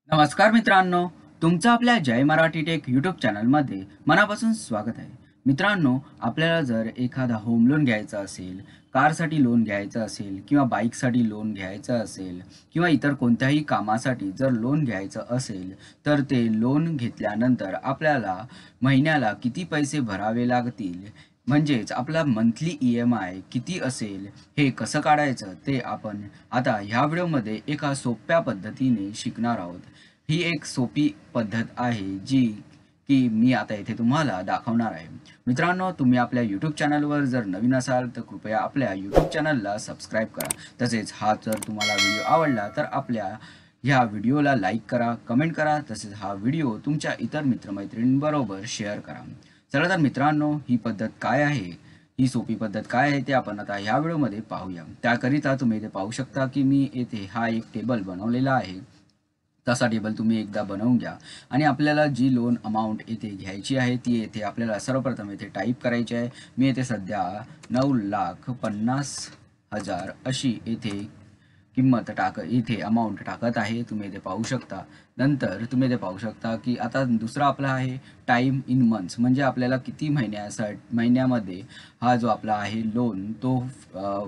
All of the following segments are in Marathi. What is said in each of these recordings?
नमस्कार मित्रांनो, तुमचं आपल्या जय मराठी टेक यूट्यूब चॅनलमध्ये मनापासून स्वागत आहे. मित्रांनो, आपल्याला जर एखादा होम लोन घ्यायचा असेल, कारसाठी लोन घ्यायचं असेल किंवा बाईकसाठी लोन घ्यायचं असेल किंवा इतर कोणत्याही कामासाठी जर लोन घ्यायचं असेल, तर ते लोन घेतल्यानंतर आपल्याला महिन्याला किती पैसे भरावे लागतील, म्हणजेच आपला मंथली ई-एम-आय किती असेल, हे कसं काढायचं ते आपण आता ह्या व्हिडिओमध्ये एका सोप्या पद्धतीने शिकणार आहोत. ही एक सोपी पद्धत आहे जी की मी आता इथे तुम्हाला दाखवणार आहे. मित्रांनो, तुम्ही आपल्या यूट्यूब चॅनलवर जर नवीन असाल तर कृपया आपल्या यूट्यूब चॅनलला सबस्क्राईब करा. तसेच हा जर तुम्हाला व्हिडिओ आवडला तर आपल्या ह्या व्हिडिओला लाईक करा, कमेंट करा. तसेच हा व्हिडिओ तुमच्या इतर मित्रमैत्रिणींबरोबर शेअर करा. चला तर मित्रांनो, ही पद्धत काय आहे, ही सोपी पद्धत काय आहे ते आपण आता ह्या व्हिडिओमध्ये पाहूया. त्याकरिता तुम्ही इथे पाहू शकता की मी येथे हा एक टेबल बनवलेला आहे. तसा टेबल तुम्ही एकदा बनवून घ्या आणि आपल्याला जी लोन अमाउंट येथे घ्यायची आहे ती येथे आपल्याला सर्वप्रथम येथे टाईप करायची आहे. मी येथे सध्या 9,50,000 अशी येथे किंमत इथे अमाउंट टाकत आहे. तुम्ही इथे पाहू शकता. नंतर तुम्ही इथे पाहू शकता की आता दुसरा आपला आहे टाईम इन मंथ्स, म्हणजे आपल्याला किती महिन्यामध्ये हा जो आपला आहे लोन तो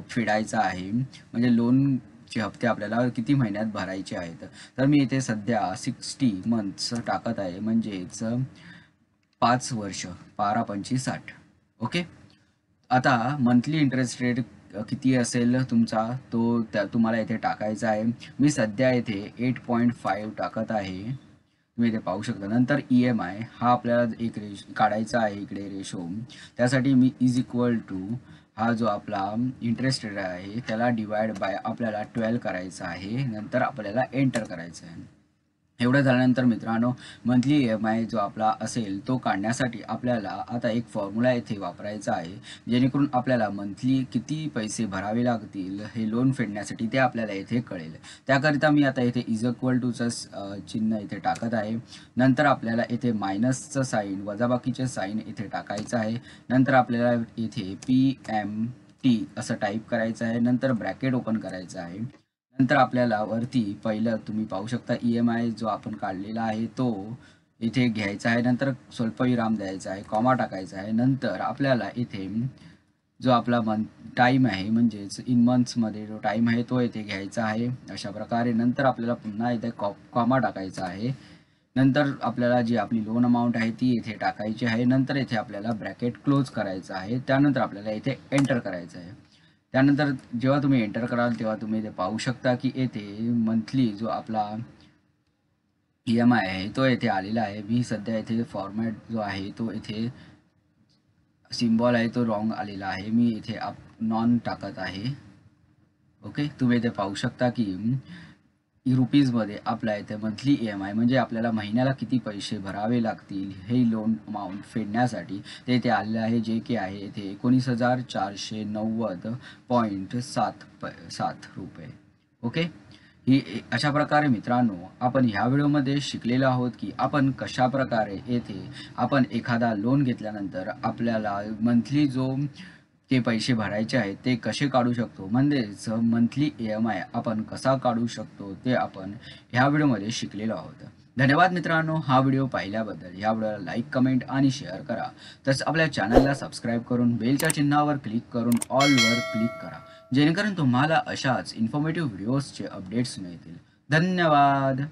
फेडायचा आहे, म्हणजे लोनचे हप्ते आपल्याला किती महिन्यात भरायचे आहेत. तर मी इथे सध्या 60 मंथ्स टाकत आहे, म्हणजेच 5 वर्ष, 12-25-60. ओके. आता मंथली इंटरेस्ट रेट किती असेल तुमचा तो तुम्हाला इथे टाकायचा आहे. मी सध्या इथे 8.5 टाकत आहे. तुम्ही इथे पाहू शकता. नंतर ई-एम-आय हा आपल्याला एक काढायचा आहे इकडे रेशो. त्यासाठी मी इज इक्वल टू हा जो आपला इंटरेस्ट रेट आहे त्याला डिवाइड बाय आपल्याला 12 करायचा आहे. नंतर आपल्याला एंटर करायचं आहे. एवढं झाल्यानंतर मित्रांनो, मंथली ई-एम-आय जो आपला असेल तो काढण्यासाठी आपल्याला आता एक फॉर्म्युला येथे वापरायचा आहे, जेणेकरून आपल्याला मंथली किती पैसे भरावे लागतील हे लोन फेडण्यासाठी ते आपल्याला इथे कळेल. त्याकरिता मी आता इथे इज इक्वल टूचं चिन्ह इथे टाकत आहे. नंतर आपल्याला इथे मायनसचं साईन, वजाबाकीचे साईन इथे टाकायचं आहे. नंतर आपल्याला इथे PMT असं टाईप करायचं आहे. नंतर ब्रॅकेट ओपन करायचं आहे. नंतर आपल्याला वरती पहिलं तुम्ही पाहू शकता ई-एम-आय जो आपण काढलेला आहे तो इथे घ्यायचा आहे. नंतर स्वल्पविराम द्यायचा आहे, कॉमा टाकायचा आहे. नंतर आपल्याला इथे जो आपला टाईम आहे, म्हणजेच इन मंथ्समध्ये जो टाईम आहे तो इथे घ्यायचा आहे अशा प्रकारे. नंतर आपल्याला पुन्हा इथे कॉमा टाकायचा आहे. नंतर आपल्याला जी आपली लोन अमाउंट आहे ती इथे टाकायची आहे. नंतर इथे आपल्याला ब्रॅकेट क्लोज करायचं आहे. त्यानंतर आपल्याला इथे एंटर करायचं आहे. त्यानंतर जेव्हा तुम्ही एंटर कराल तेव्हा तुम्ही इथे पाहू शकता की येथे मंथली जो आपला ई-एम-आय आहे तो येथे आलेला आहे. मी सध्या इथे फॉर्मॅट जो आहे तो इथे सिम्बॉल आहे तो रॉंग आलेला आहे. मी इथे नॉन टाकत आहे. ओके. तुम्ही इथे पाहू शकता की रुपीजमध्ये आपल्या इथे मंथली ई-एम-आय म्हणजे आपल्याला महिन्याला किती पैसे भरावे लागतील हे लोन अमाउंट फेडण्यासाठी ते इथे आलेलं आहे, जे की आहे इथे 19,490.7 रुपये. ओके. अशा प्रकारे मित्रांनो आपण ह्या व्हिडिओमध्ये शिकलेलो आहोत की आपण कशा प्रकारे येथे आपण एखादा लोन घेतल्यानंतर आपल्याला मंथली जो ते पैसे भरायचे आहेत ते कसे काढू शकतो, म्हणजेच मंथली ई-एम-आय आपण कसा काढू शकतो ते आपण ह्या व्हिडिओमध्ये शिकलेलो आहोत. धन्यवाद मित्रांनो, हा व्हिडिओ पाहिल्याबद्दल. ह्या व्हिडिओला लाईक, कमेंट आणि शेअर करा. तसंच आपल्या चॅनलला सबस्क्राईब करून बेलच्या चिन्हावर क्लिक करून ऑलवर क्लिक करा, जेणेकरून तुम्हाला अशाच इन्फॉर्मेटिव्ह व्हिडिओजचे अपडेट्स मिळतील. धन्यवाद.